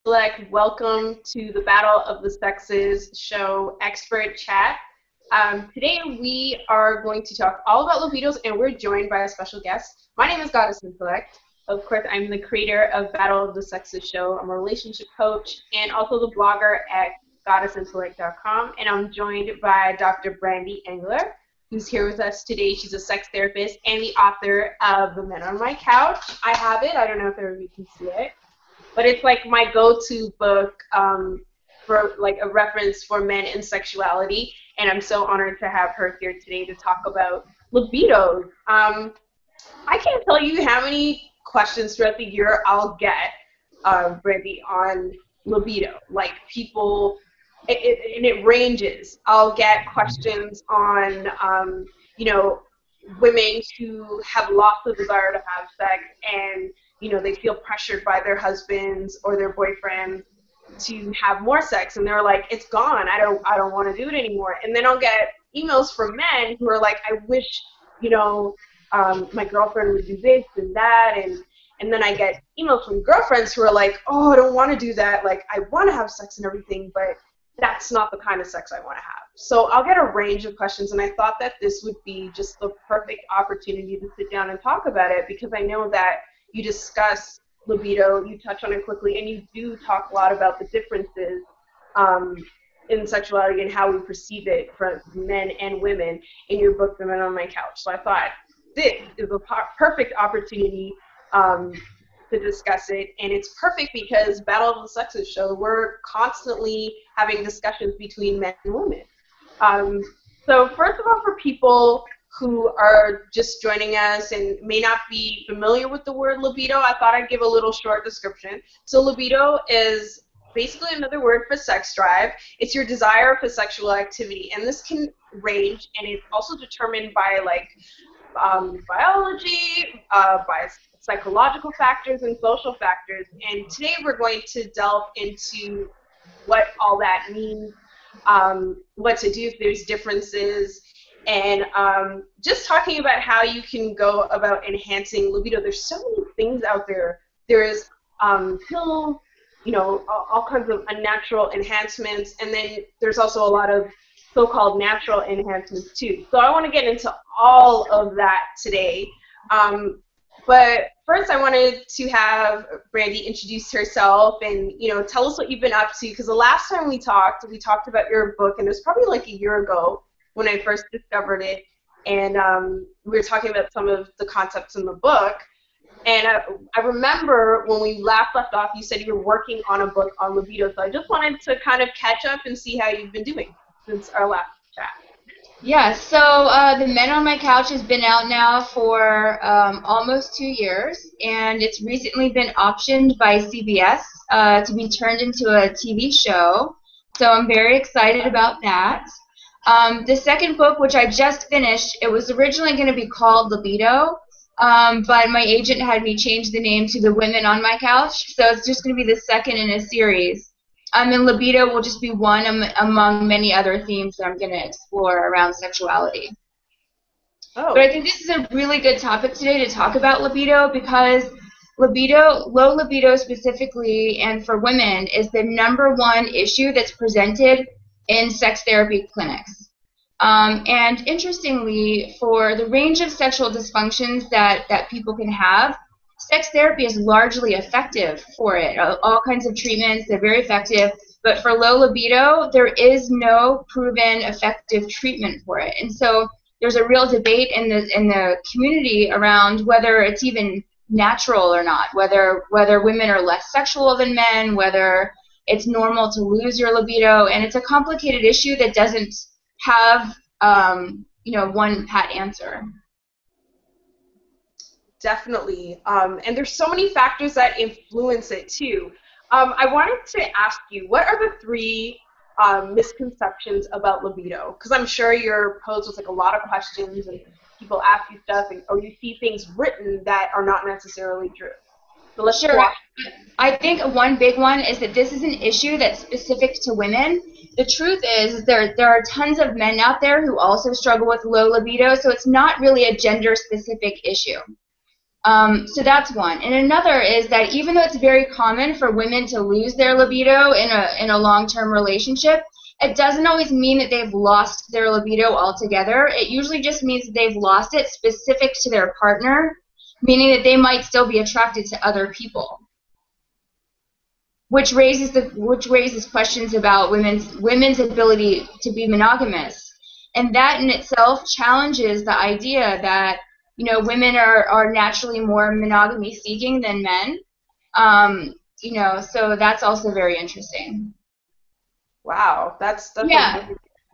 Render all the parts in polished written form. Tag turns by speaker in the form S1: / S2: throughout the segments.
S1: Intellect. Welcome to the Battle of the Sexes show expert chat. Today we are going to talk all about libidos, and we're joined by a special guest. My name is Goddess Intellect. Of course, I'm the creator of Battle of the Sexes show. I'm a relationship coach and also the blogger at goddessintellect.com, and I'm joined by Dr. Brandy Engler, who's here with us today. She's a sex therapist and the author of The Men on My Couch. I have it. I don't know if everybody can see it. But it's like my go-to book for like a reference for men and sexuality, and I'm so honored to have her here today to talk about libido. I can't tell you how many questions throughout the year I'll get, Brandy, on libido. Like people, and it ranges. I'll get questions on, women who have lost the desire to have sex and they feel pressured by their husbands or their boyfriends to have more sex, and they're like, it's gone. I don't want to do it anymore. And then I'll get emails from men who are like, I wish, my girlfriend would do this and that, and then I get emails from girlfriends who are like, oh, I don't want to do that. Like, I want to have sex and everything, but that's not the kind of sex I want to have. So I'll get a range of questions, and I thought that this would be just the perfect opportunity to sit down and talk about it, because I know that you discuss libido, you touch on it quickly, and you do talk a lot about the differences in sexuality and how we perceive it from men and women in your book, The Men on My Couch. So I thought this is a perfect opportunity to discuss it, and it's perfect because Battle of the Sexes show, we're constantly having discussions between men and women. So first of all, for people who are just joining us and may not be familiar with the word libido, I thought I'd give a little short description. So libido is basically another word for sex drive. It's your desire for sexual activity, and this can range, and it's also determined by biology, by psychological factors and social factors. And today we're going to delve into what all that means, what to do if there's differences, and just talking about how you can go about enhancing libido. There's so many things out there. There's pills, all kinds of unnatural enhancements, and then there's also a lot of so-called natural enhancements too. So I want to get into all of that today. But first I wanted to have Brandy introduce herself and, tell us what you've been up to, because the last time we talked about your book, and it was probably like a year ago when I first discovered it, and we were talking about some of the concepts in the book. And I remember when we last left off, you said you were working on a book on libido, so I just wanted to kind of catch up and see how you've been doing since our last chat.
S2: Yeah, so The Men on My Couch has been out now for almost 2 years, and it's recently been optioned by CBS to be turned into a TV show, so I'm very excited about that. The second book, which I just finished, it was originally going to be called Libido, but my agent had me change the name to The Women on My Couch, so it's just going to be the second in a series. And libido will just be one among many other themes that I'm going to explore around sexuality.
S1: Oh.
S2: But I think this is a really good topic today to talk about libido, because libido, low libido specifically, and for women, is the #1 issue that's presented in sex therapy clinics. And interestingly, for the range of sexual dysfunctions that people can have, sex therapy is largely effective for it. All kinds of treatments, they're very effective. But for low libido, there is no proven effective treatment for it. And so there's a real debate in the community around whether it's even natural or not, whether women are less sexual than men, whether it's normal to lose your libido. And it's a complicated issue that doesn't have one pat answer.
S1: Definitely. And there's so many factors that influence it too. I wanted to ask you, what are the 3 misconceptions about libido? Because I'm sure you're posed with like a lot of questions, and people ask you stuff, or you see things written that are not necessarily true. So let's
S2: Sure. I think one big one is that this is an issue that's specific to women. The truth is there are tons of men out there who also struggle with low libido, so it's not really a gender-specific issue. So that's one. And another is that even though it's very common for women to lose their libido in a long-term relationship, it doesn't always mean that they've lost their libido altogether. It usually just means that they've lost it specific to their partner, meaning that they might still be attracted to other people, which raises questions about women's ability to be monogamous. And that in itself challenges the idea that, you know, women are naturally more monogamy seeking than men. You know, so that's also very interesting.
S1: Wow, that's
S2: Yeah.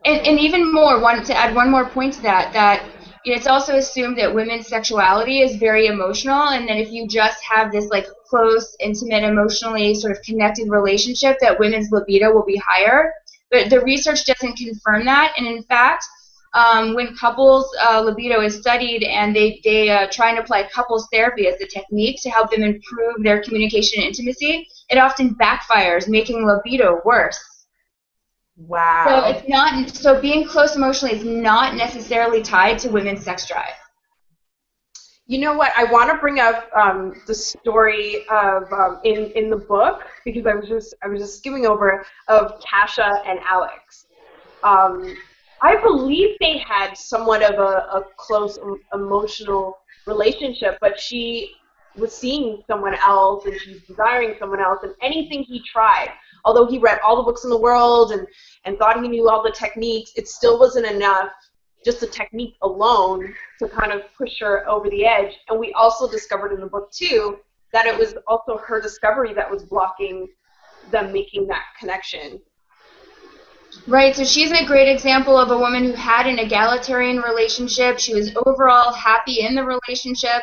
S2: And even more, to add one more point to that it's also assumed that women's sexuality is very emotional, and that if you just have this like close, intimate, emotionally sort of connected relationship, that women's libido will be higher. But the research doesn't confirm that, and in fact, when couples libido is studied and they try and apply couples therapy as a technique to help them improve their communication and intimacy, it often backfires, making libido worse.
S1: Wow.
S2: So it's not. So being close emotionally is not necessarily tied to women's sex drive.
S1: You know what? I want to bring up the story of in the book, because I was just skimming over, of Tasha and Alex. I believe they had somewhat of a close emotional relationship, but she was seeing someone else and she was desiring someone else, and anything he tried, although he read all the books in the world and thought he knew all the techniques, it still wasn't enough, just the technique alone, to kind of push her over the edge. And we also discovered in the book, too, that it was also her discovery that was blocking them making that connection.
S2: Right, so she's a great example of a woman who had an egalitarian relationship. She was overall happy in the relationship,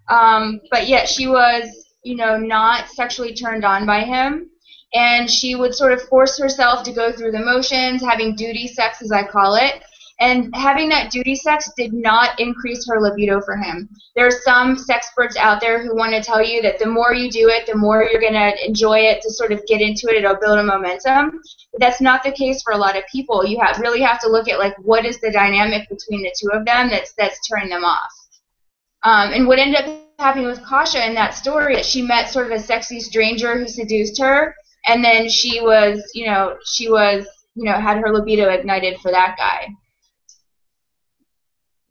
S2: but yet she was, you know, not sexually turned on by him. And she would sort of force herself to go through the motions, having duty sex, as I call it. And having that duty sex did not increase her libido for him. There are some sexperts out there who want to tell you that the more you do it, the more you're going to enjoy it, to sort of get into it, it'll build a momentum. But that's not the case for a lot of people. You really have to look at, like, what is the dynamic between the two of them that's turning them off. And what ended up happening with Kasha in that story, that she met sort of a sexy stranger who seduced her, and then she was, had her libido ignited for that guy.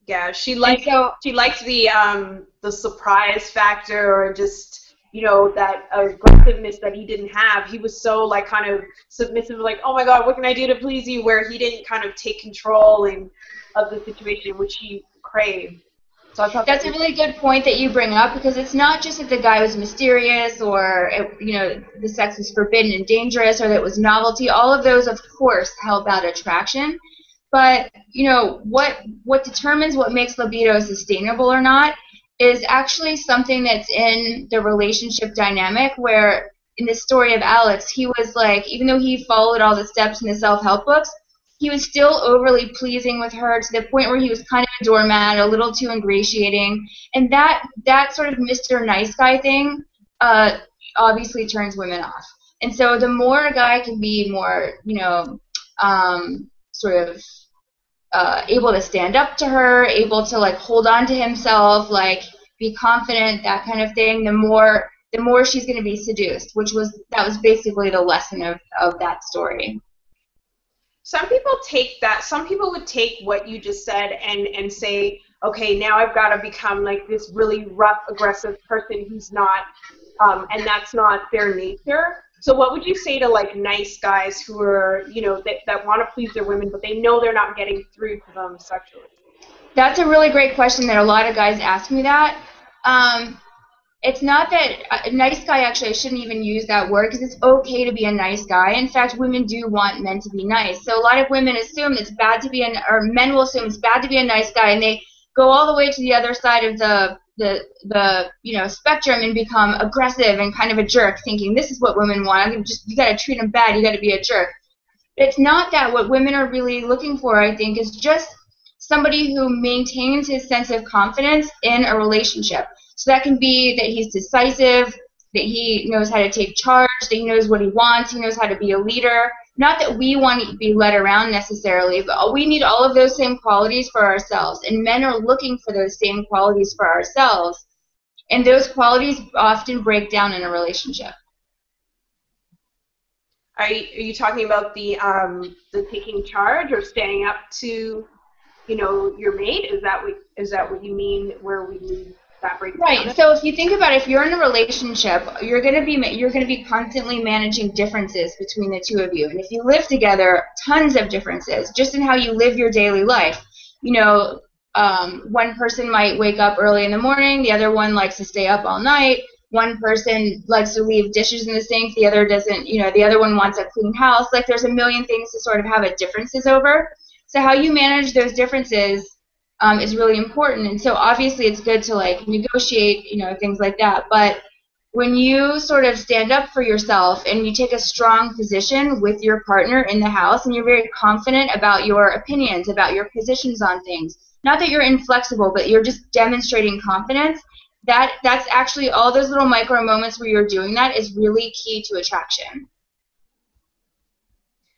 S1: Yeah, she liked the surprise factor, or just, you know, that aggressiveness that he didn't have. He was so, like, kind of submissive, like, oh my God, what can I do to please you? Where he didn't kind of take control of the situation, which he craved. So I thought
S2: that's a really good point that you bring up, because it's not just that the guy was mysterious, or the sex was forbidden and dangerous, or that it was novelty. All of those, of course, help out attraction. But, you know, what determines what makes libido sustainable or not is actually something that's in the relationship dynamic, where in the story of Alex, he was like, even though he followed all the steps in the self-help books, he was still overly pleasing with her, to the point where he was kind of a doormat, a little too ingratiating. And that sort of Mr. Nice Guy thing obviously turns women off. And so the more a guy can be more, sort of able to stand up to her, able to, like, hold on to himself, like, be confident, that kind of thing, the more she's going to be seduced, that was basically the lesson of that story.
S1: Some people would take what you just said and say, okay, now I've got to become like this really rough, aggressive person who's not, and that's not their nature. So what would you say to, like, nice guys who are, that want to please their women, but they know they're not getting through to them sexually?
S2: That's a really great question that a lot of guys ask me that. It's not that a nice guy, actually, I shouldn't even use that word, because it's okay to be a nice guy. In fact, women do want men to be nice. So a lot of women assume it's bad to be or men will assume it's bad to be a nice guy, and they go all the way to the other side of the spectrum and become aggressive and kind of a jerk, thinking this is what women want. You got to treat them bad. You got to be a jerk. But it's not that. What women are really looking for, I think, is just somebody who maintains his sense of confidence in a relationship. So that can be that he's decisive, that he knows how to take charge, that he knows what he wants, he knows how to be a leader. Not that we want to be led around necessarily, but we need all of those same qualities for ourselves. And men are looking for those same qualities for ourselves. And those qualities often break down in a relationship.
S1: Are you talking about the taking charge or standing up to, your mate? Is that what you mean where that breaks down?
S2: Right. So if you think about it, if you're in a relationship, you're going to be constantly managing differences between the two of you. And if you live together, tons of differences just in how you live your daily life. One person might wake up early in the morning, the other one likes to stay up all night. One person likes to leave dishes in the sink, the other doesn't, the other one wants a clean house. Like there's a million things to sort of have a differences over. So how you manage those differences is really important. And so obviously it's good to like negotiate, things like that. But when you sort of stand up for yourself and you take a strong position with your partner in the house and you're very confident about your opinions, about your positions on things, not that you're inflexible, but you're just demonstrating confidence, that's actually all those little micro moments where you're doing that is really key to attraction.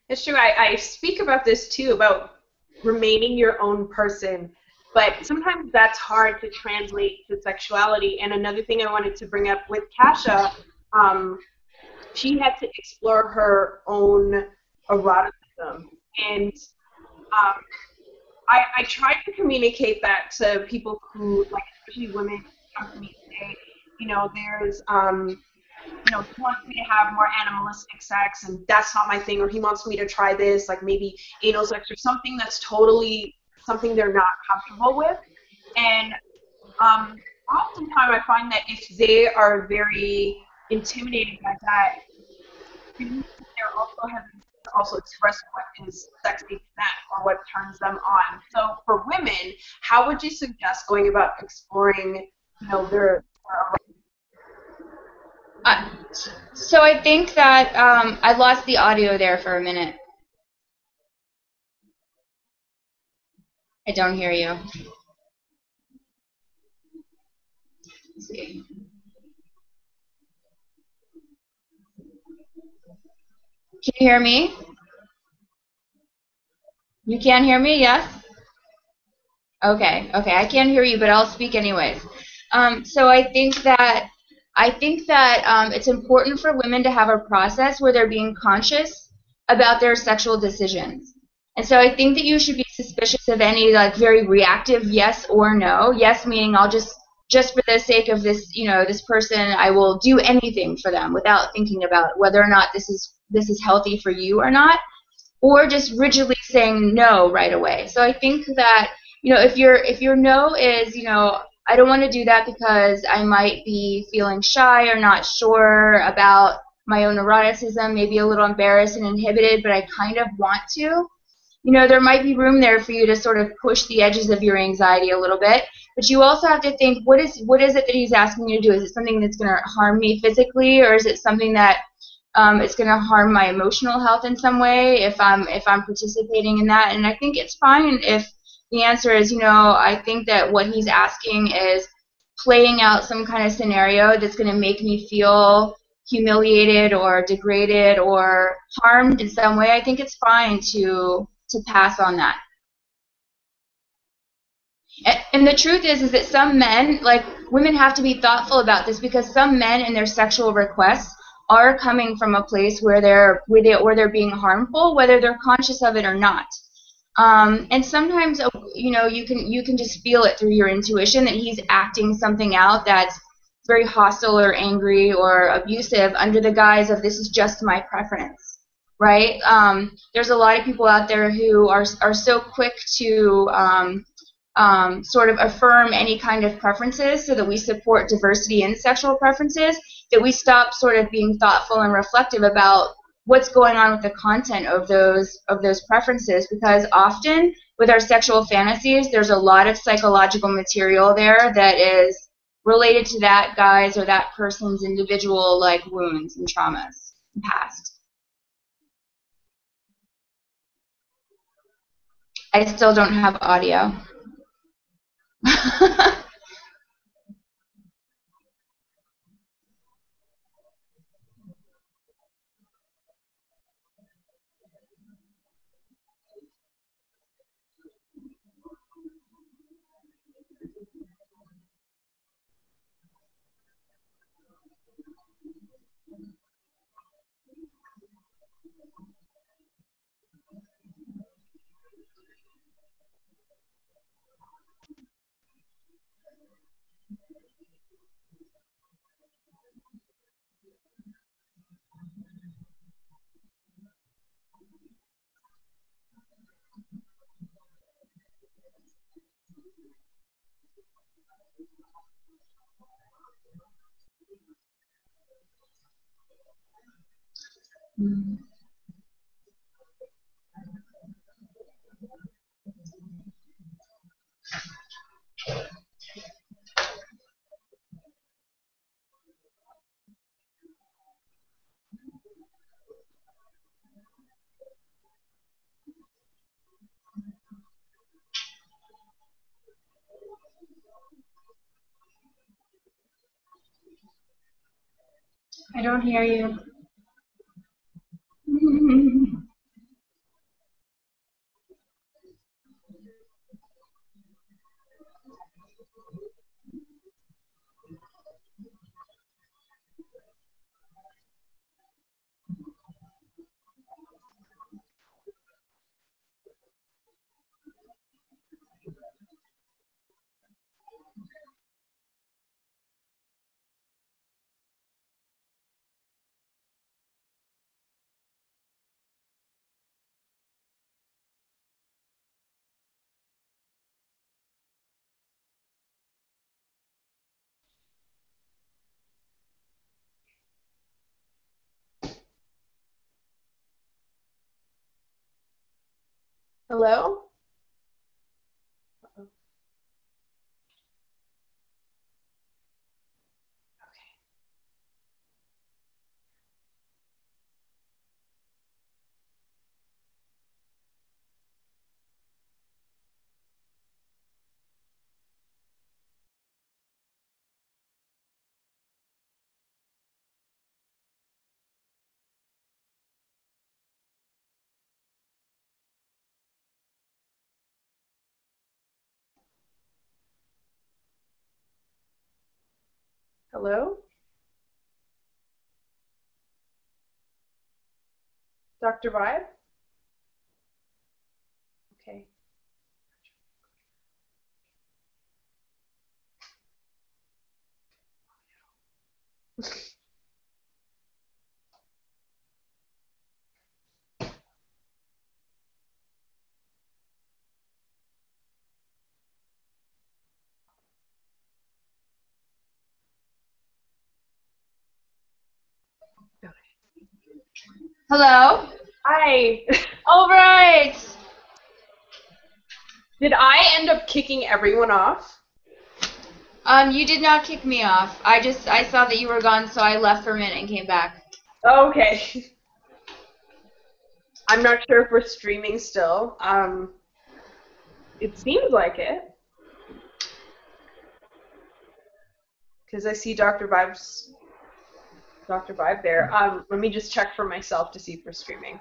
S1: It's true. I speak about this too, about remaining your own person, but sometimes that's hard to translate to sexuality. And another thing I wanted to bring up with Kasha, um, she had to explore her own eroticism, and I tried to communicate that to people who, like, especially women who come to me and say, there's he wants me to have more animalistic sex, and that's not my thing, or he wants me to try this, like maybe anal sex or something that's totally something they're not comfortable with. And oftentimes I find that if they are very intimidated by that, they're also having to also express what is sexy to them or what turns them on. So for women, how would you suggest going about exploring, their
S2: Uh, so I think that I lost the audio there for a minute. I don't hear you. Let's see. Can you hear me? You can hear me? Yes? Okay, I can't hear you, but I'll speak anyways. So I think that it's important for women to have a process where they're being conscious about their sexual decisions. And so I think that you should be suspicious of any like very reactive yes or no. Yes meaning I'll just for the sake of this, this person, I will do anything for them without thinking about whether or not this is healthy for you or not, or just rigidly saying no right away. So I think that if your no is I don't want to do that because I might be feeling shy or not sure about my own eroticism, maybe a little embarrassed and inhibited, but I kind of want to. There might be room there for you to sort of push the edges of your anxiety a little bit, but you also have to think, what is it that he's asking you to do? Is it something that's going to harm me physically, or is it something that it's going to harm my emotional health in some way if I'm participating in that? And I think it's fine if the answer is, I think that what he's asking is playing out some kind of scenario that's going to make me feel humiliated or degraded or harmed in some way. I think it's fine to pass on that. And the truth is that some men, like women, have to be thoughtful about this because some men in their sexual requests are coming from a place where they're being harmful, whether they're conscious of it or not. And sometimes, you can just feel it through your intuition that he's acting something out that's very hostile or angry or abusive under the guise of this is just my preference, right? There's a lot of people out there who are so quick to sort of affirm any kind of preferences so that we support diversity in sexual preferences, that we stop sort of being thoughtful and reflective about what's going on with the content of those preferences, because often with our sexual fantasies there's a lot of psychological material there that is related to that guy's or that person's individual like wounds and traumas in the past. I still don't have audio. Mm. I don't hear you.
S1: Hello? Hello? Dr. Vibe? Okay.
S2: Hello?
S1: Hi.
S2: All right.
S1: Did I end up kicking everyone off?
S2: You did not kick me off. I saw that you were gone, so I left for a minute and came back.
S1: Okay. I'm not sure if we're streaming still. It seems like it. Because I see Dr. Vibe there. Let me just check for myself to see if we're streaming.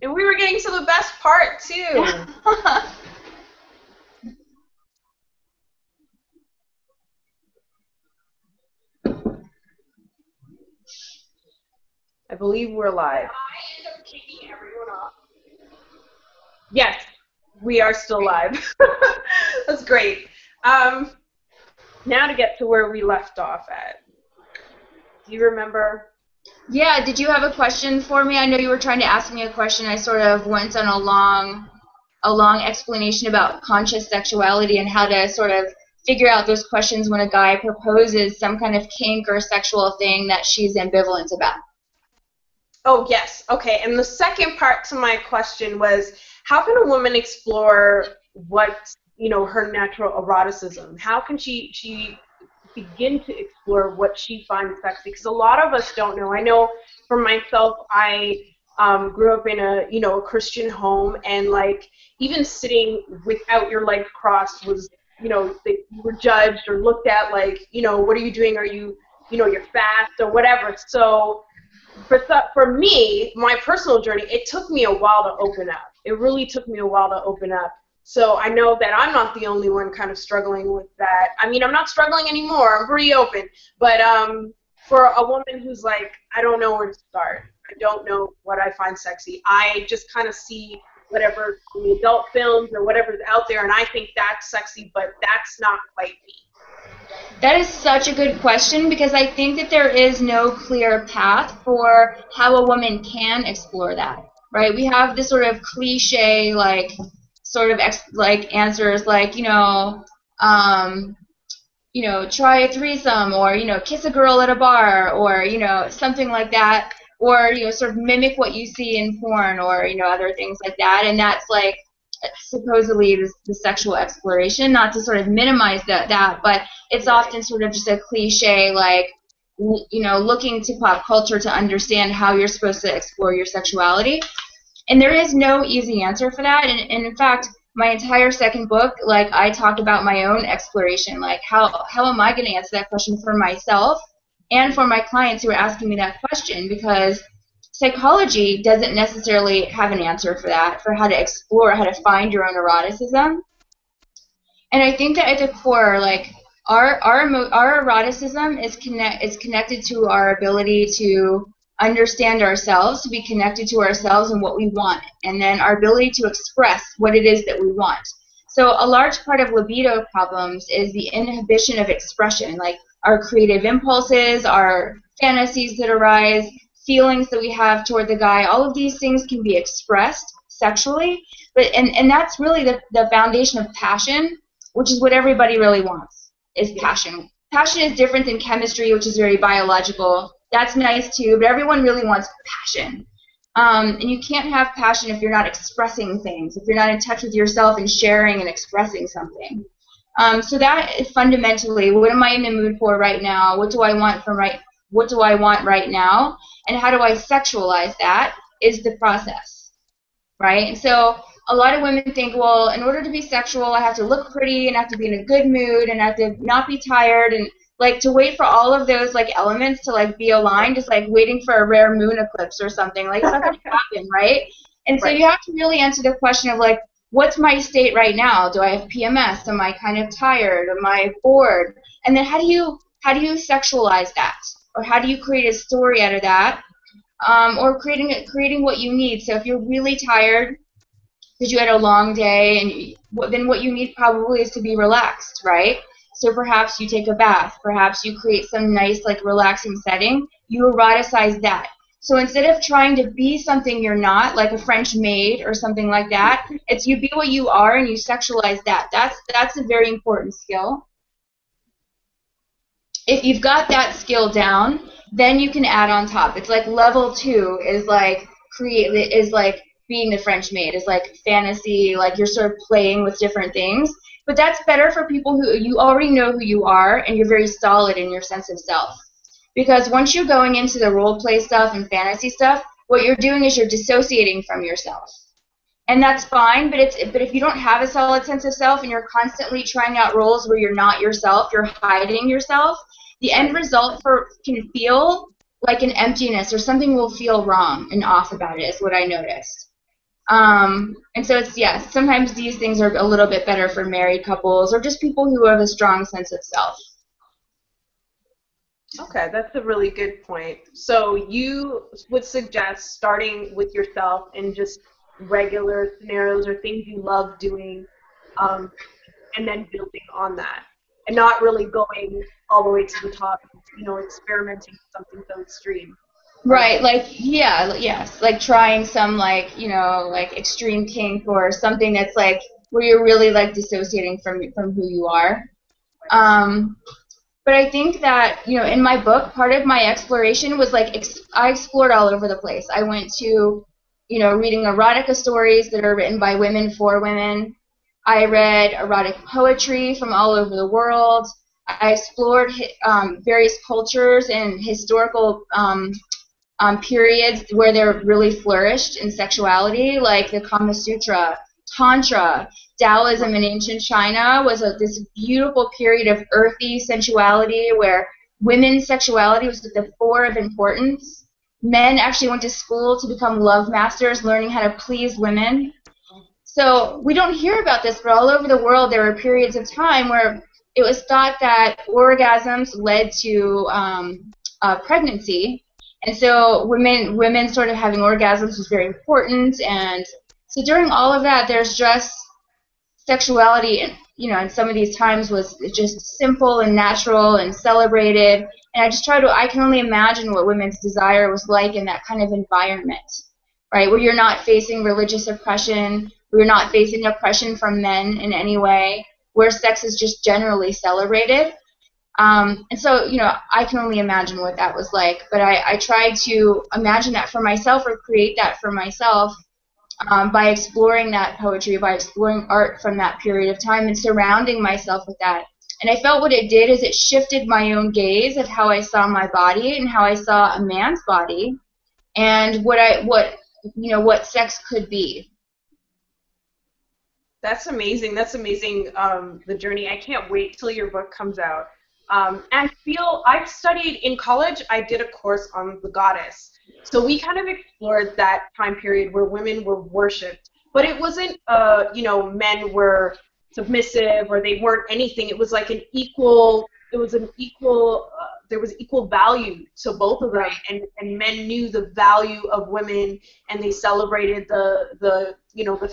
S1: And we were getting to the best part too. I believe we're live. I end up kicking everyone off. Yes, we are still live. That's great. Now to get to where we left off at. Do you remember?
S2: Yeah, did you have a question for me? I know you were trying to ask me a question. I sort of went on a long explanation about conscious sexuality and how to sort of figure out those questions when a guy proposes some kind of kink or sexual thing that she's ambivalent about.
S1: Oh, yes. Okay. And the second part to my question was, how can a woman explore her natural eroticism? How can she begin to explore what she finds sexy? Because a lot of us don't know. I know for myself, I grew up in a Christian home, and like even sitting without your legs crossed was, you were judged or looked at like, what are you doing? Are you, you're fast or whatever. So for me, my personal journey, it took me a while to open up. It really took me a while to open up. So I know that I'm not the only one kind of struggling with that. I mean, I'm not struggling anymore. I'm pretty open. But for a woman who's like, I don't know where to start. I don't know what I find sexy. I just kind of see whatever the adult films or whatever's out there, and I think that's sexy, but that's not quite me.
S2: That is such a good question because I think that there is no clear path for how a woman can explore that, right? We have this sort of cliche, like, sort of like answers like, um, try a threesome, or, kiss a girl at a bar, or, something like that, or, sort of mimic what you see in porn, or, other things like that. And that's like supposedly the sexual exploration, not to sort of minimize that, but it's often sort of just a cliche, like, looking to pop culture to understand how you're supposed to explore your sexuality. And there is no easy answer for that. And in fact, my entire second book, like, I talk about my own exploration, like how am I going to answer that question for myself and for my clients who are asking me that question, because psychology doesn't necessarily have an answer for that, for how to explore, how to find your own eroticism. And I think that at the core, like, our eroticism is connected to our ability to understand ourselves, to be connected to ourselves and what we want, and then our ability to express what it is that we want. So a large part of libido problems is the inhibition of expression, like our creative impulses, our fantasies that arise, feelings that we have toward the guy. All of these things can be expressed sexually, but and that's really the foundation of passion, which is what everybody really wants, is passion. Passion is different than chemistry, which is very biological. That's nice too, but everyone really wants passion. And you can't have passion if you're not expressing things, if you're not in touch with yourself and sharing and expressing something. So that is fundamentally, what am I in the mood for right now? What do I want right now? And how do I sexualize that is the process, right? And so a lot of women think, well, in order to be sexual, I have to look pretty and I have to be in a good mood and I have to not be tired, and like to wait for all of those like elements to like be aligned is like waiting for a rare moon eclipse or something. Like, it's not going to happen, right? And so you have to really answer the question of like, what's my state right now? Do I have PMS? Am I kind of tired? Am I bored? And then how do you sexualize that? Or how do you create a story out of that? Or creating what you need. So if you're really tired because you had a long day, then what you need probably is to be relaxed, right? So perhaps you take a bath. Perhaps you create some nice, like, relaxing setting. You eroticize that. So instead of trying to be something you're not, like a French maid or something like that, it's you be what you are and you sexualize that. That's a very important skill. If you've got that skill down, then you can add on top. It's like level 2 is like being the French maid, is like fantasy, like you're sort of playing with different things. But that's better for people who you already know who you are and you're very solid in your sense of self. Because once you're going into the role play stuff and fantasy stuff, what you're doing is you're dissociating from yourself. And that's fine, but if you don't have a solid sense of self and you're constantly trying out roles where you're not yourself, you're hiding yourself, the end result can feel like an emptiness, or something will feel wrong and off about it, is what I noticed. And so sometimes these things are a little bit better for married couples or just people who have a strong sense of self.
S1: Okay, that's a really good point. So you would suggest starting with yourself and just regular scenarios or things you love doing, and then building on that, and not really going all the way to the top, experimenting with something so extreme.
S2: Right, like trying some like extreme kink or something that's like where you're really like dissociating from who you are. But I think that, in my book, part of my exploration was like I explored all over the place. I went to, reading erotica stories that are written by women for women. I read erotic poetry from all over the world. I explored various cultures and historical periods where they're really flourished in sexuality, like the Kama Sutra, Tantra, Taoism in ancient China was this beautiful period of earthy sensuality where women's sexuality was at the fore of importance. Men actually went to school to become love masters, learning how to please women. So we don't hear about this, but all over the world there were periods of time where it was thought that orgasms led to pregnancy. And so women sort of having orgasms was very important. And so during all of that, there's just sexuality, in some of these times was just simple and natural and celebrated. And I can only imagine what women's desire was like in that kind of environment, right? Where you're not facing religious oppression, where you're not facing oppression from men in any way, where sex is just generally celebrated. And so, I can only imagine what that was like. But I tried to imagine that for myself or create that for myself by exploring that poetry, by exploring art from that period of time and surrounding myself with that. And I felt what it did is it shifted my own gaze of how I saw my body and how I saw a man's body and what sex could be.
S1: That's amazing. That's amazing, the journey. I can't wait till your book comes out. And I studied in college, I did a course on the goddess. So we kind of explored that time period where women were worshipped. But it wasn't, men were submissive or they weren't anything. It was like there was equal value to both of them, and men knew the value of women, and they celebrated the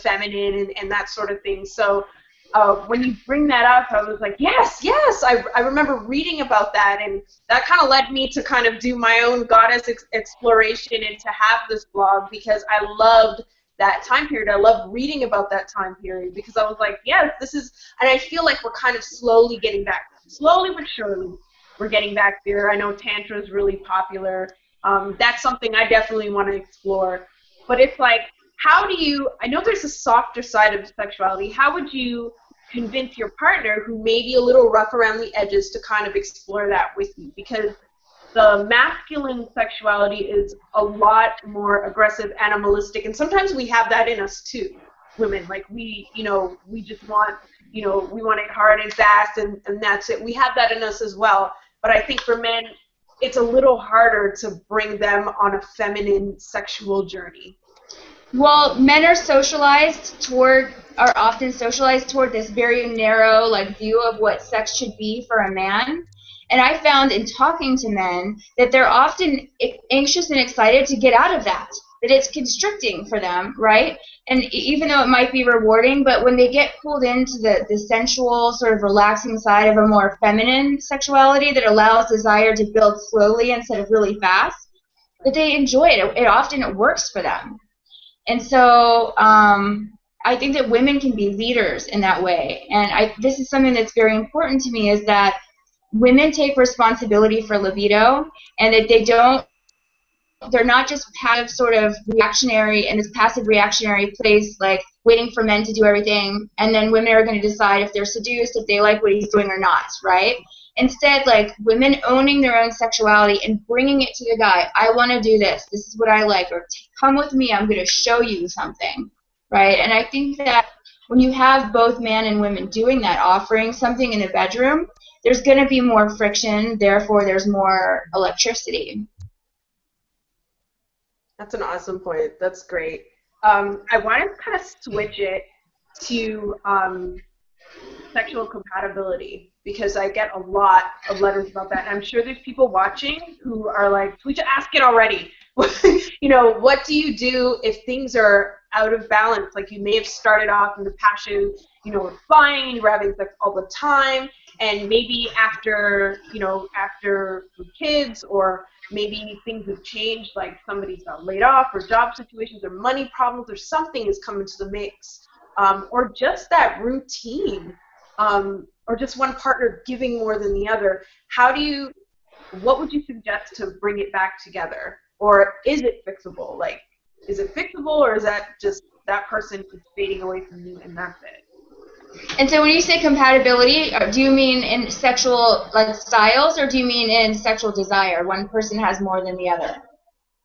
S1: feminine and that sort of thing. So when you bring that up, I was like, yes. I remember reading about that, and that kind of led me to kind of do my own goddess exploration and to have this blog, because I loved that time period. I loved reading about that time period because I was like, yes, this is, and I feel like we're kind of slowly getting back, slowly but surely, we're getting back there. I know Tantra is really popular. That's something I definitely want to explore. But it's like, I know there's a softer side of sexuality. How would you convince your partner who may be a little rough around the edges to kind of explore that with you? Because the masculine sexuality is a lot more aggressive, animalistic, and sometimes we have that in us too, women. Like we just want, we want it hard and fast, and that's it. We have that in us as well. But I think for men, it's a little harder to bring them on a feminine sexual journey.
S2: Well, men are often socialized toward this very narrow, view of what sex should be for a man. And I found in talking to men that they're often anxious and excited to get out of that it's constricting for them, right? And even though it might be rewarding, but when they get pulled into the sensual, sort of relaxing side of a more feminine sexuality that allows desire to build slowly instead of really fast, that they enjoy it. It often works for them. And so I think that women can be leaders in that way. And this is something that's very important to me, is that women take responsibility for libido, and that they're not just passive, sort of reactionary, in this passive reactionary place, waiting for men to do everything, and then women are going to decide if they're seduced, if they like what he's doing or not, right? Instead, women owning their own sexuality and bringing it to the guy. I want to do this. This is what I like. Or come with me. I'm going to show you something, right? And I think that when you have both men and women doing that, offering something in the bedroom, there's going to be more friction. Therefore, there's more electricity.
S1: That's an awesome point. That's great. I want to kind of switch it to sexual compatibility, because I get a lot of letters about that. And I'm sure there's people watching who are like, we should ask it already. What do you do if things are out of balance? Like, you may have started off in the passion, with flying, and you were having sex all the time, and maybe after kids, or maybe things have changed, like somebody's got laid off, or job situations, or money problems, or something is coming to the mix, or just that routine, or just one partner giving more than the other. What would you suggest to bring it back together? Or is it fixable? Is it fixable, or is that just that person is fading away from you and that's it?
S2: And so when you say compatibility, do you mean in sexual styles, or do you mean in sexual desire? One person has more than the other.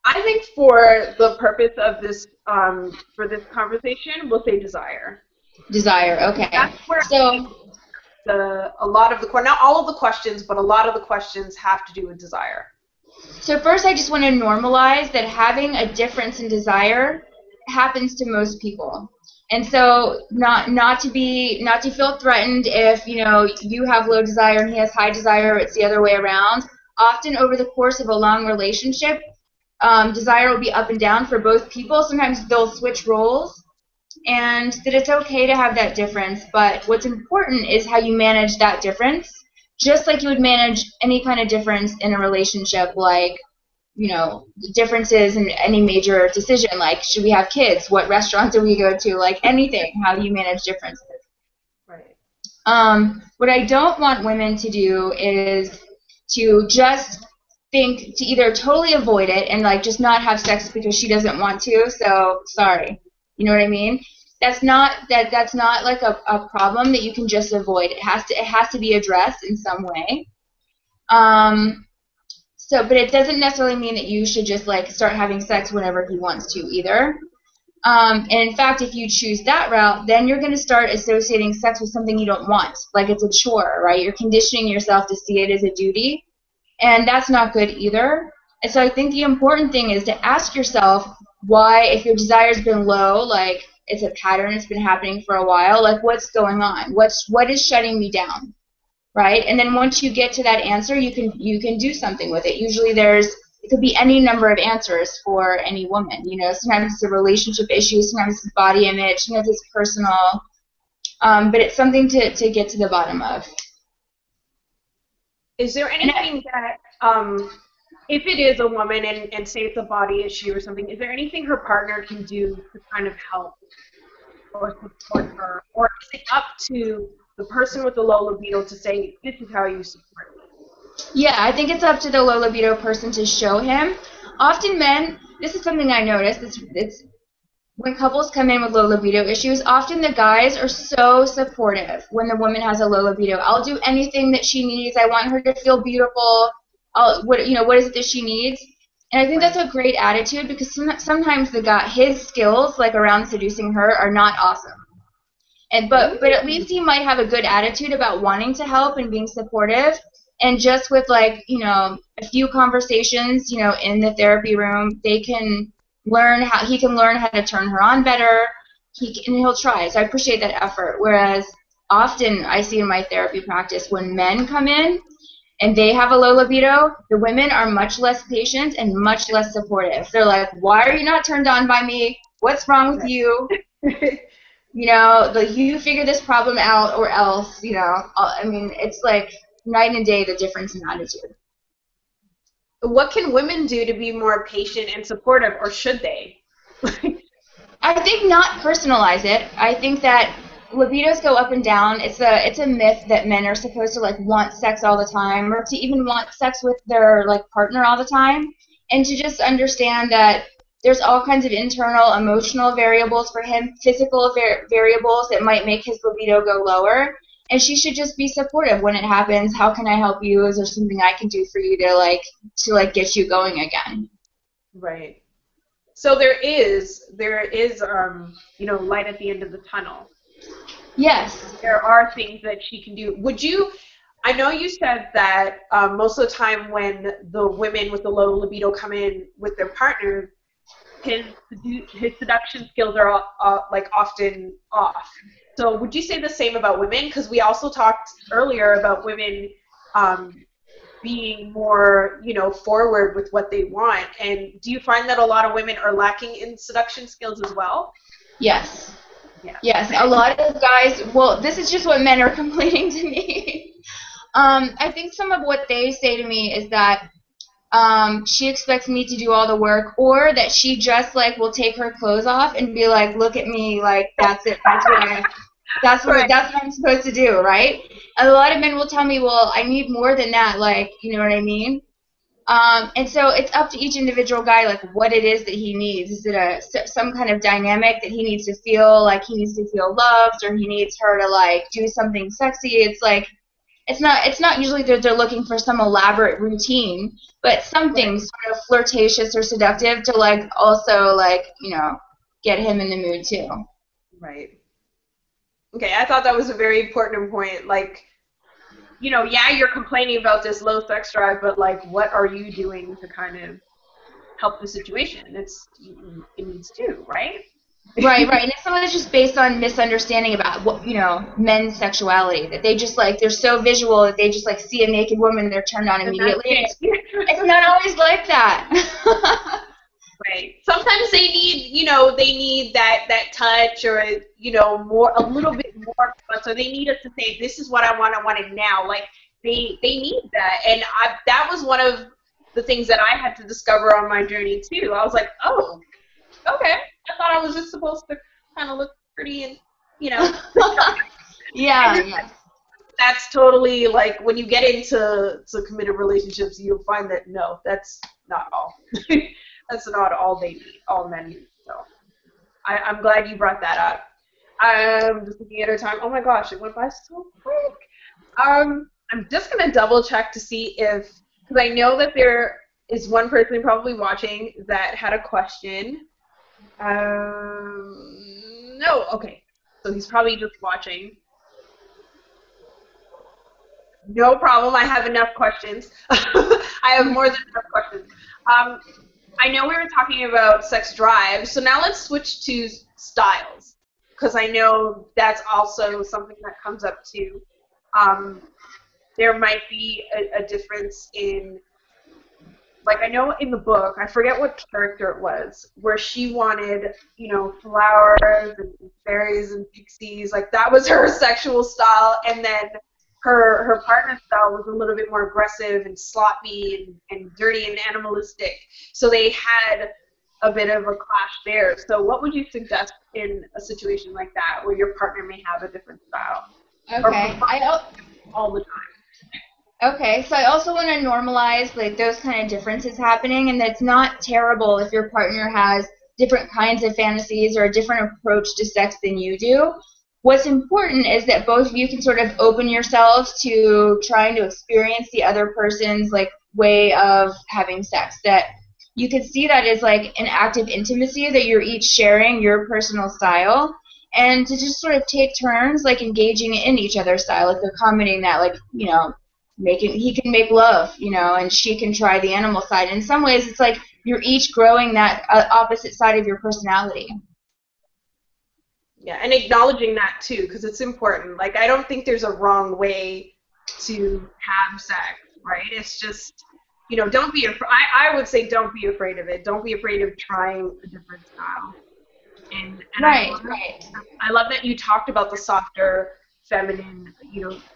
S1: I think for the purpose of this, for this conversation, we'll say desire.
S2: Desire, okay.
S1: That's where not all of the questions, but a lot of the questions have to do with desire.
S2: So first, I just want to normalize that having a difference in desire happens to most people. And so not to feel threatened if you have low desire and he has high desire, or it's the other way around. Often over the course of a long relationship, desire will be up and down for both people. Sometimes they'll switch roles, and that it's okay to have that difference. But what's important is how you manage that difference, just like you would manage any kind of difference in a relationship, differences in any major decision, like should we have kids, what restaurant do we go to, anything, how do you manage differences.
S1: Right.
S2: What I don't want women to do is to just think to either totally avoid it and like just not have sex because she doesn't want to, so sorry. You know what I mean? That's not like a problem that you can just avoid. It has to be addressed in some way. But it doesn't necessarily mean that you should just like start having sex whenever he wants to either. And in fact, if you choose that route, then you're going to start associating sex with something you don't want, like it's a chore, right? You're conditioning yourself to see it as a duty, and that's not good either. And so I think the important thing is to ask yourself why, if your desire's been low, like it's a pattern, it's been happening for a while, like what's going on? What is shutting me down? Right? And then once you get to that answer, you can do something with it. Usually it could be any number of answers for any woman. You know, sometimes it's a relationship issue, sometimes it's body image, sometimes it's personal. But it's something to get to the bottom of.
S1: Is there anything that, if it is a woman and say it's a body issue or something, is there anything her partner can do to kind of help or support her? Or is it up to the person with the low libido to say, this is how you support me?
S2: Yeah, I think it's up to the low libido person to show him. Often men, this is something I noticed, it's when couples come in with low libido issues, often the guys are so supportive when the woman has a low libido. I'll do anything that she needs. I want her to feel beautiful. What is it that she needs? And I think that's a great attitude because sometimes the guy, his skills like around seducing her are not awesome. But at least he might have a good attitude about wanting to help and being supportive. And just with like, a few conversations, in the therapy room, he can learn how to turn her on better. He'll try. So I appreciate that effort. Whereas often I see in my therapy practice when men come in and they have a low libido, the women are much less patient and much less supportive. They're like, why are you not turned on by me? What's wrong with you? You figure this problem out or else, I mean, it's like night and day the difference in attitude.
S1: What can women do to be more patient and supportive, or should they?
S2: I think not personalize it. I think that libidos go up and down. It's a myth that men are supposed to like want sex all the time or to even want sex with their like partner all the time, and to just understand that there's all kinds of internal emotional variables for him, physical variables that might make his libido go lower. And she should just be supportive when it happens. How can I help you? Is there something I can do for you to get you going again?
S1: Right. So there is light at the end of the tunnel.
S2: Yes.
S1: There are things that she can do. I know you said that most of the time when the women with the low libido come in with their partners, his seduction skills are often off. So would you say the same about women? Because we also talked earlier about women being more, forward with what they want. And do you find that a lot of women are lacking in seduction skills as well?
S2: Yes.
S1: Yeah.
S2: Yes. A lot of guys, well, this is just what men are complaining to me. I think some of what they say to me is that she expects me to do all the work, or that she just will take her clothes off and be like, look at me, like that's it, that's what I'm supposed to do, right? A lot of men will tell me, well, I need more than that, you know what I mean? And so it's up to each individual guy, what it is that he needs. Is it some kind of dynamic that he needs to feel like he needs to feel loved, or he needs her to do something sexy? It's not usually that they're looking for some elaborate routine, but something sort of flirtatious or seductive to also get him in the mood too.
S1: Right. Okay, I thought that was a very important point. You're complaining about this low sex drive, but what are you doing to kind of help the situation? It needs to, right?
S2: Right. And some of it's just based on misunderstanding about what, men's sexuality, that they just they're so visual that they just see a naked woman, they're turned on immediately. It's not always like that.
S1: Right. Sometimes they need that touch, or a little bit more. So they need us to say, this is what I want it now. They need that, and that was one of the things that I had to discover on my journey too. I was like, oh, okay. I thought I was just supposed to kind of look pretty and,
S2: Yeah.
S1: that's totally like when you get into committed relationships, you'll find that no, that's not all. That's not all they need, all men need. So I'm glad you brought that up. I'm just looking at our time. Oh my gosh, it went by so quick. I'm just gonna double check to see if, because I know that there is one person probably watching that had a question. No, okay. So he's probably just watching. No problem. I have enough questions. I have more than enough questions. I know we were talking about sex drive, so now let's switch to styles, because I know that's also something that comes up too. There might be a difference in, like, I know in the book, I forget what character it was, where she wanted, flowers and fairies and pixies, like that was her sexual style, and then her partner's style was a little bit more aggressive and sloppy and dirty and animalistic. So they had a bit of a clash there. So what would you suggest in a situation like that where your partner may have a different style?
S2: Okay.
S1: All the time.
S2: Okay, so I also want to normalize like those kind of differences happening, and that it's not terrible if your partner has different kinds of fantasies or a different approach to sex than you do. What's important is that both of you can sort of open yourselves to trying to experience the other person's like way of having sex. That you can see that as like an act of intimacy, that you're each sharing your personal style, and to just sort of take turns like engaging in each other's style, like accommodating that, like he can make love, and she can try the animal side. In some ways, it's like you're each growing that opposite side of your personality.
S1: Yeah, and acknowledging that too, because it's important. Like, I don't think there's a wrong way to have sex, right? It's just, don't be afraid. I would say don't be afraid of it. Don't be afraid of trying a different style. And
S2: right.
S1: I love that you talked about the softer, feminine,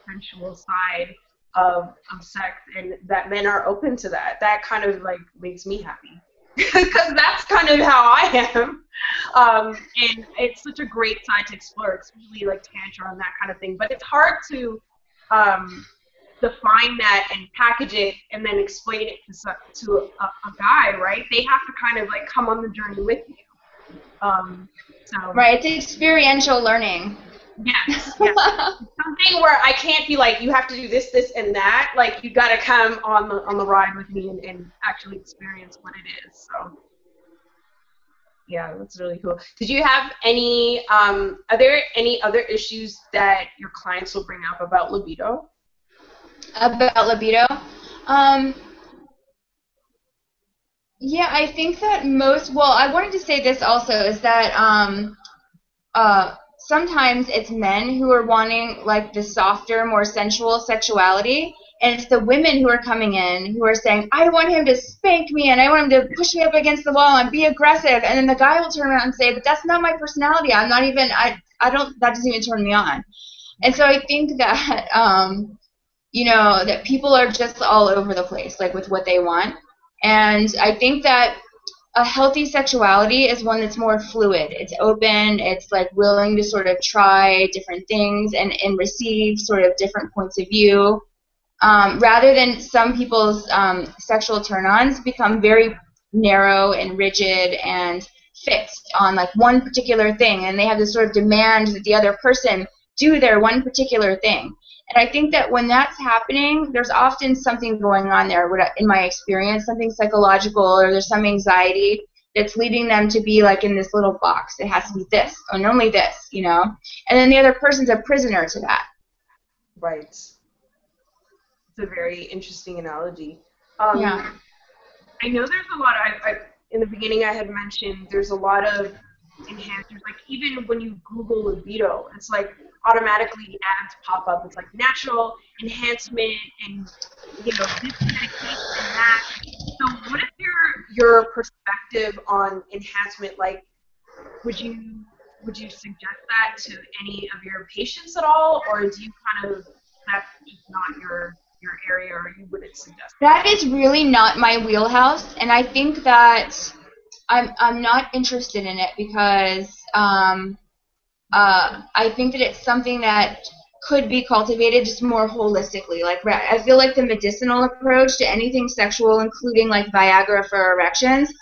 S1: sensual side of sex, and that men are open to that. That kind of like makes me happy, because that's kind of how I am. And it's such a great side to explore, especially like tantra and that kind of thing. But it's hard to define that and package it and then explain it to a guy, right? They have to kind of like come on the journey with you.
S2: Right, it's experiential learning.
S1: Yes. Something where I can't be like, you have to do this, this, and that. Like, you got to come on the ride with me and actually experience what it is. So, yeah, that's really cool. Did you have any? Are there any other issues that your clients will bring up about libido?
S2: About libido? Yeah, I think that I wanted to say this also, is that sometimes it's men who are wanting like the softer, more sensual sexuality, and it's the women who are coming in who are saying, I want him to spank me and I want him to push me up against the wall and be aggressive, and then the guy will turn around and say, but that's not my personality. I'm not even, I don't, that doesn't even turn me on. And so I think that, that people are just all over the place, like with what they want. And I think that a healthy sexuality is one that's more fluid. It's open. It's like willing to sort of try different things and receive sort of different points of view, rather than some people's sexual turn-ons become very narrow and rigid and fixed on like one particular thing, and they have this sort of demand that the other person do their one particular thing. And I think that when that's happening, there's often something going on there, in my experience, something psychological, or there's some anxiety that's leading them to be like in this little box. It has to be this and only this, and then the other person's a prisoner to that.
S1: Right. It's a very interesting analogy.
S2: Yeah.
S1: I know there's a lot of, in the beginning I had mentioned, there's a lot of enhancers. Like, even when you Google libido, it's like automatically ads pop up. It's like natural enhancement and this medication and that. So what is your perspective on enhancement? Like, would you suggest that to any of your patients at all, or do you kind of, that's just not your area, or you wouldn't suggest
S2: that? That is really not my wheelhouse, and I think that I'm not interested in it because I think that it's something that could be cultivated just more holistically. Like, I feel like the medicinal approach to anything sexual, including like Viagra for erections,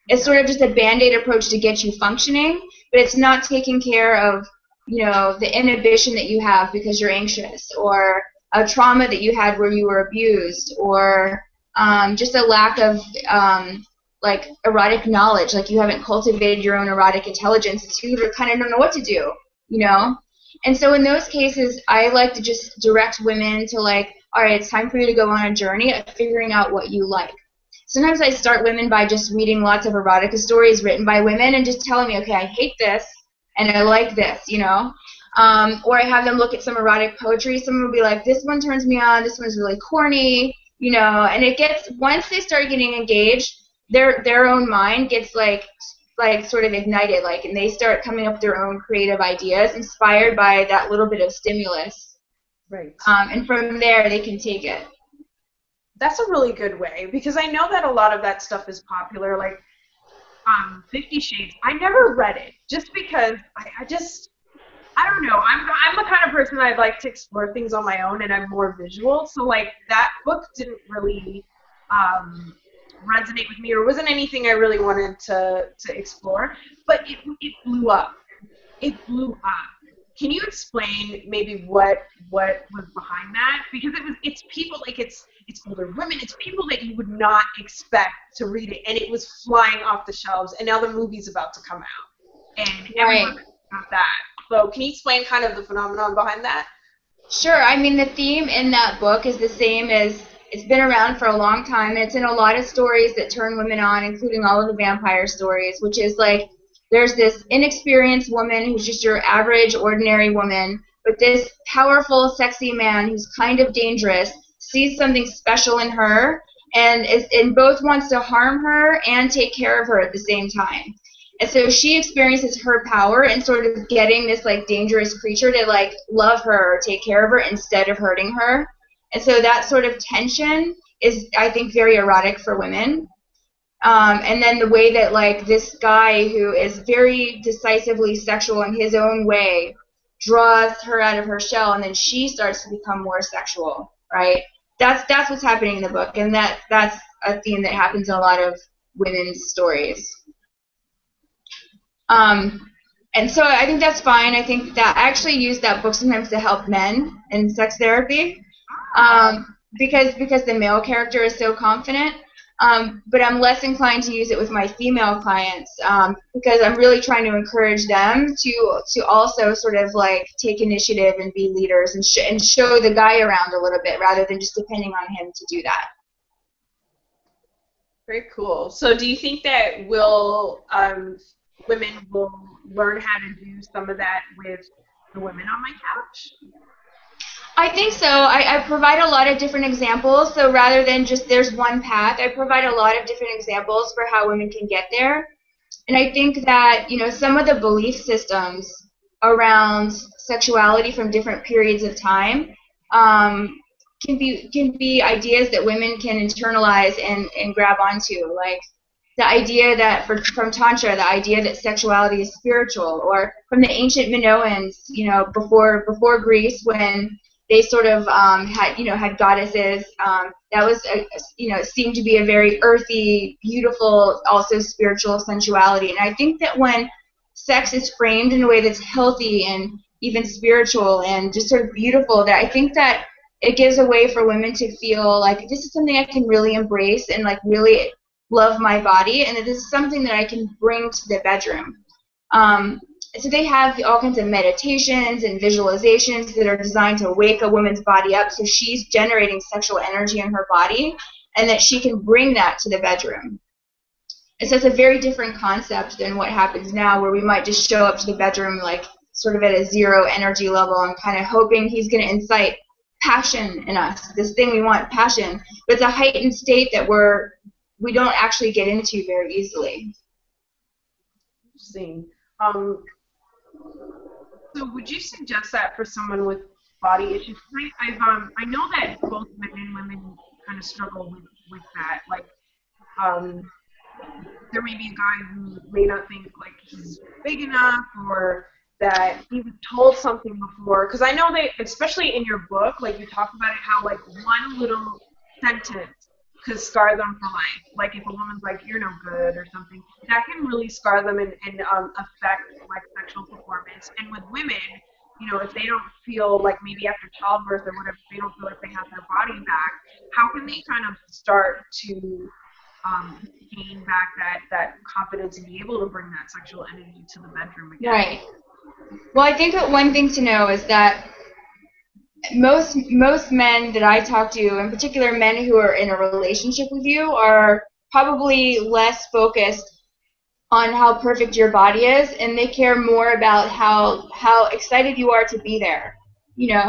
S2: is sort of just a band-aid approach to get you functioning, but it's not taking care of, you know, the inhibition that you have because you're anxious, or a trauma that you had where you were abused, or just a lack of like erotic knowledge, like you haven't cultivated your own erotic intelligence, so you kind of don't know what to do, you know? And so in those cases, I like to just direct women to like, all right, it's time for you to go on a journey of figuring out what you like. Sometimes I start women by just reading lots of erotica stories written by women and just telling me, okay, I hate this and I like this, you know? Or I have them look at some erotic poetry. Someone will be like, this one turns me on, this one's really corny, you know? And it gets, once they start getting engaged, their own mind gets like sort of ignited, like, and they start coming up with their own creative ideas inspired by that little bit of stimulus.
S1: Right.
S2: And from there, they can take it.
S1: That's a really good way, because I know that a lot of that stuff is popular, like 50 Shades. I never read it just because I don't know. I'm the kind of person I'd like to explore things on my own, and I'm more visual. So like that book didn't really resonate with me, or wasn't anything I really wanted to explore. But it blew up. It blew up. Can you explain maybe what was behind that? Because it's people, like it's older women, it's people that you would not expect to read it, and it was flying off the shelves, and now the movie's about to come out, and everyone got that. So can you explain kind of the phenomenon behind that?
S2: Sure. I mean, the theme in that book is the same as, it's been around for a long time, and it's in a lot of stories that turn women on, including all of the vampire stories, which is like, there's this inexperienced woman who's just your average, ordinary woman, but this powerful, sexy man who's kind of dangerous sees something special in her and both wants to harm her and take care of her at the same time. And so she experiences her power and sort of getting this like dangerous creature to like love her or take care of her instead of hurting her. And so that sort of tension is, I think, very erotic for women. And then the way that like this guy who is very decisively sexual in his own way draws her out of her shell, and then she starts to become more sexual, right? That's what's happening in the book, and that's a theme that happens in a lot of women's stories. And so I think that's fine. I think that I actually use that book sometimes to help men in sex therapy, because the male character is so confident. But I'm less inclined to use it with my female clients, because I'm really trying to encourage them to also sort of like take initiative and be leaders and show the guy around a little bit rather than just depending on him to do that.
S1: Very cool. So do you think that women will learn how to do some of that with the women on my couch?
S2: I think so. I provide a lot of different examples. So rather than just there's one path, I provide a lot of different examples for how women can get there. And I think that, you know, some of the belief systems around sexuality from different periods of time can be ideas that women can internalize and grab onto. Like the idea that from Tantra, the idea that sexuality is spiritual, or from the ancient Minoans, you know, before Greece, when they sort of had goddesses. That was, seemed to be a very earthy, beautiful, also spiritual sensuality. And I think that when sex is framed in a way that's healthy and even spiritual and just sort of beautiful, that I think that it gives a way for women to feel like this is something I can really embrace and like really love my body, and that this is something that I can bring to the bedroom. So they have all kinds of meditations and visualizations that are designed to wake a woman's body up so she's generating sexual energy in her body and that she can bring that to the bedroom. And so it's a very different concept than what happens now, where we might just show up to the bedroom like sort of at a zero energy level and kind of hoping he's going to incite passion in us, this thing we want, passion. But it's a heightened state that we don't actually get into very easily.
S1: Interesting. So would you suggest that for someone with body issues? I know that both men and women kind of struggle with that. Like, there may be a guy who may not think like he's big enough, or that he was told something before, because I know they, especially in your book, like you talk about it, how like one little sentence could scar them for life. Like if a woman's like, "You're no good" or something, that can really scar them and affect like sexual performance. And with women, if they don't feel like maybe after childbirth or whatever, they don't feel like they have their body back, how can they kind of start to gain back that confidence and be able to bring that sexual energy to the bedroom again?
S2: Right. Well, I think that one thing to know is that most men that I talk to, in particular men who are in a relationship with you, are probably less focused on how perfect your body is, and they care more about how excited you are to be there.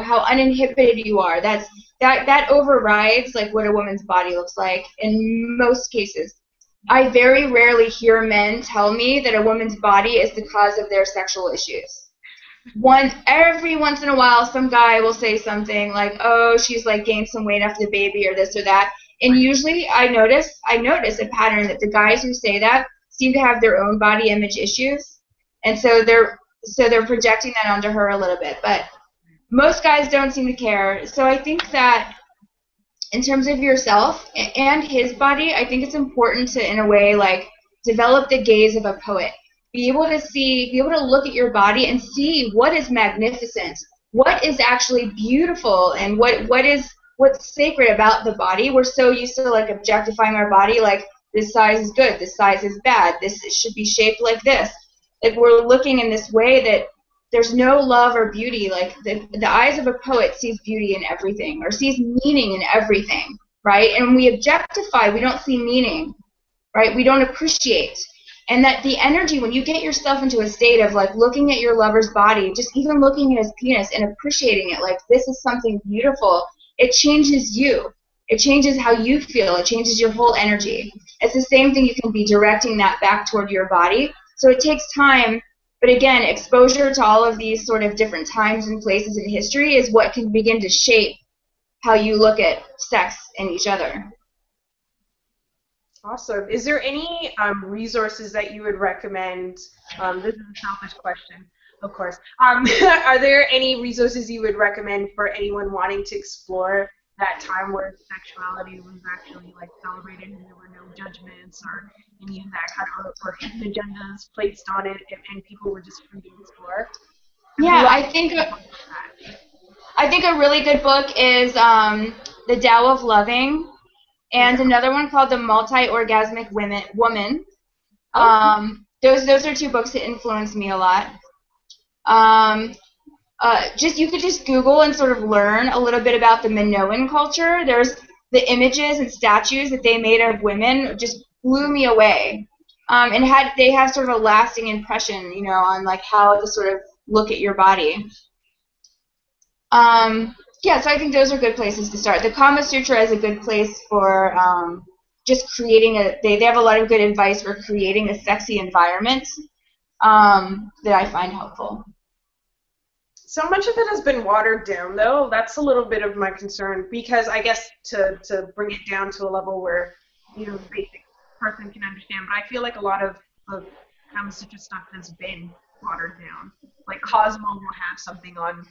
S2: How uninhibited you are. That overrides like what a woman's body looks like in most cases. I very rarely hear men tell me that a woman's body is the cause of their sexual issues. Every once in a while, some guy will say something like, "Oh, she's like gained some weight after the baby," or this or that. And usually, I notice a pattern that the guys who say that seem to have their own body image issues, and so they're projecting that onto her a little bit. But most guys don't seem to care. So I think that in terms of yourself and his body, I think it's important to, in a way, like develop the gaze of a poet. Be able to look at your body and see what is magnificent, what is actually beautiful, and what's sacred about the body. We're so used to like objectifying our body, like this size is good, this size is bad, this should be shaped like this. Like we're looking in this way that there's no love or beauty. Like the eyes of a poet sees beauty in everything, or sees meaning in everything, right? And we objectify, we don't see meaning, right? We don't appreciate. And that the energy, when you get yourself into a state of like looking at your lover's body, just even looking at his penis and appreciating it, like this is something beautiful, it changes you. It changes how you feel. It changes your whole energy. It's the same thing. You can be directing that back toward your body. So it takes time. But again, exposure to all of these sort of different times and places in history is what can begin to shape how you look at sex and each other.
S1: Awesome. Is there any resources that you would recommend? This is a selfish question, of course. Are there any resources you would recommend for anyone wanting to explore that time where sexuality was actually like celebrated and there were no judgments or any of that kind of or hidden agendas placed on it, and people were just free to explore?
S2: Yeah, I think a really good book is The Tao of Loving, and another one called The Multi-Orgasmic Woman. Those are two books that influenced me a lot. You could just Google and sort of learn a little bit about the Minoan culture. There's the images and statues that they made of women just blew me away. And they have sort of a lasting impression, on like how to sort of look at your body. So I think those are good places to start. The Kama Sutra is a good place for just creating they have a lot of good advice for creating a sexy environment that I find helpful.
S1: So much of it has been watered down, though. That's a little bit of my concern, because I guess to bring it down to a level where, the basic person can understand, but I feel like a lot of Kama Sutra stuff has been watered down. Like Cosmo will have something on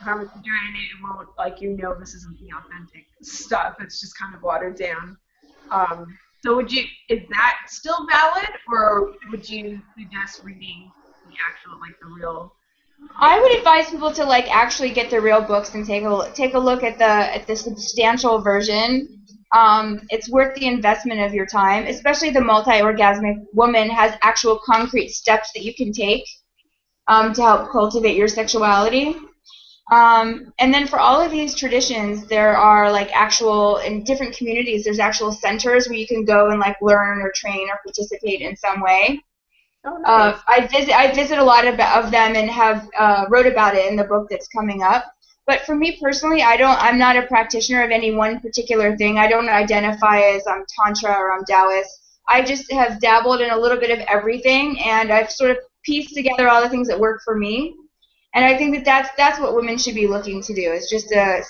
S1: Kama Sutra, and it won't, like, this isn't the authentic stuff. It's just kind of watered down. So is that still valid, or would you suggest reading the actual, like, the real?
S2: I would advise people to like actually get the real books and take a look at the substantial version. It's worth the investment of your time, especially the Multi-Orgasmic Woman has actual concrete steps that you can take to help cultivate your sexuality. And then for all of these traditions, there are like in different communities, there's actual centers where you can go and like learn or train or participate in some way. Oh, nice. I visit a lot of them and have wrote about it in the book that's coming up. But for me personally, I'm not a practitioner of any one particular thing. I don't identify as I'm Tantra or I'm Taoist. I just have dabbled in a little bit of everything, and I've sort of pieced together all the things that work for me. And I think that's what women should be looking to do, is just to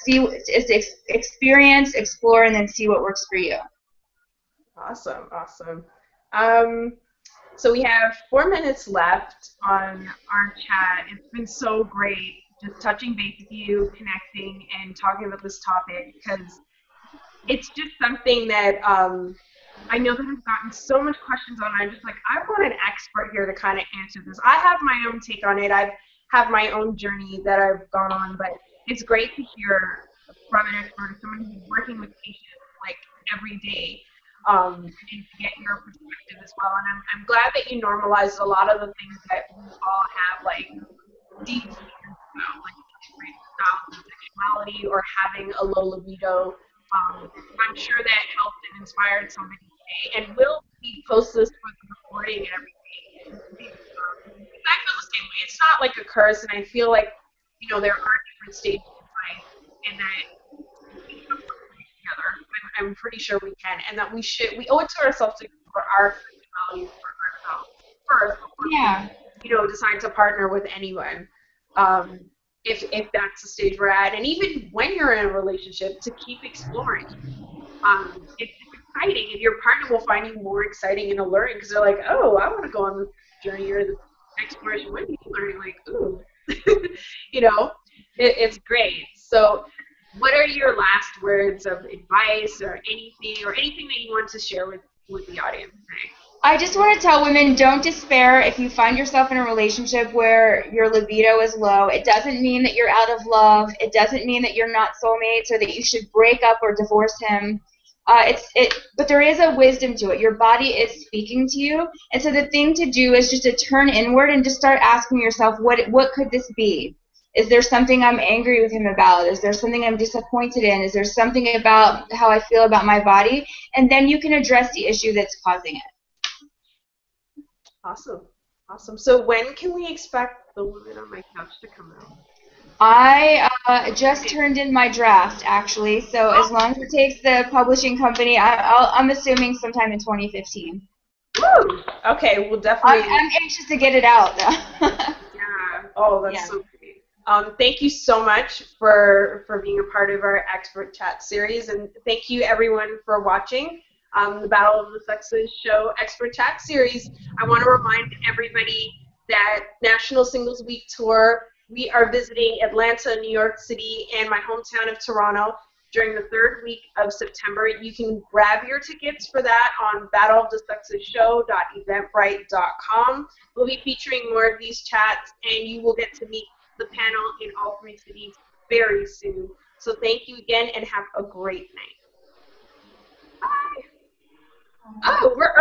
S2: experience, explore, and then see what works for you.
S1: Awesome. So we have 4 minutes left on our chat. It's been so great just touching base with you, connecting, and talking about this topic because it's just something that I know that I've gotten so much questions on. I'm just like, I want an expert here to kind of answer this. I have my own take on it. I have my own journey that I've gone on, but it's great to hear from an expert, someone who's working with patients like every day, and to get your perspective as well. And I'm glad that you normalized a lot of the things that we all have like deep fears about, like different styles of sexuality or having a low libido. I'm sure that helped and inspired somebody today, and we'll post this for the recording and everything. I feel the same way. It's not like a curse, and I feel like there are different stages in life, and that we can work together. I'm pretty sure we can, and that we owe it to ourselves to explore our sexuality for ourselves first before
S2: Yeah.
S1: we decide to partner with anyone. Um, if that's the stage we're at, and even when you're in a relationship, to keep exploring. It's exciting, and your partner will find you more exciting and alluring because they're like, oh, I want to go on this journey or this exploration with you, learning like, ooh, you know, it's great. So, what are your last words of advice or anything that you want to share with the audience today?
S2: I just want to tell women, don't despair if you find yourself in a relationship where your libido is low. It doesn't mean that you're out of love. It doesn't mean that you're not soulmates or that you should break up or divorce him. But there is a wisdom to it. Your body is speaking to you, and so the thing to do is just to turn inward and just start asking yourself, what could this be? Is there something I'm angry with him about? Is there something I'm disappointed in? Is there something about how I feel about my body? And then you can address the issue that's causing it.
S1: Awesome. Awesome. So when can we expect the woman on my couch to come out?
S2: I just turned in my draft, actually, so as long as it takes the publishing company, I'm assuming sometime in 2015.
S1: Woo! Okay, we'll definitely.
S2: I'm anxious to get it out, though.
S1: Yeah. Oh, that's
S2: Yeah.
S1: so great. Thank you so much for being a part of our expert chat series, and thank you everyone for watching the Battle of the Sexes show expert chat series. I want to remind everybody that National Singles Week tour. We are visiting Atlanta, New York City, and my hometown of Toronto during the third week of September. You can grab your tickets for that on battleofthesexesshow.eventbrite.com. We'll be featuring more of these chats, and you will get to meet the panel in all three cities very soon. So thank you again, and have a great night. Bye. Oh, we're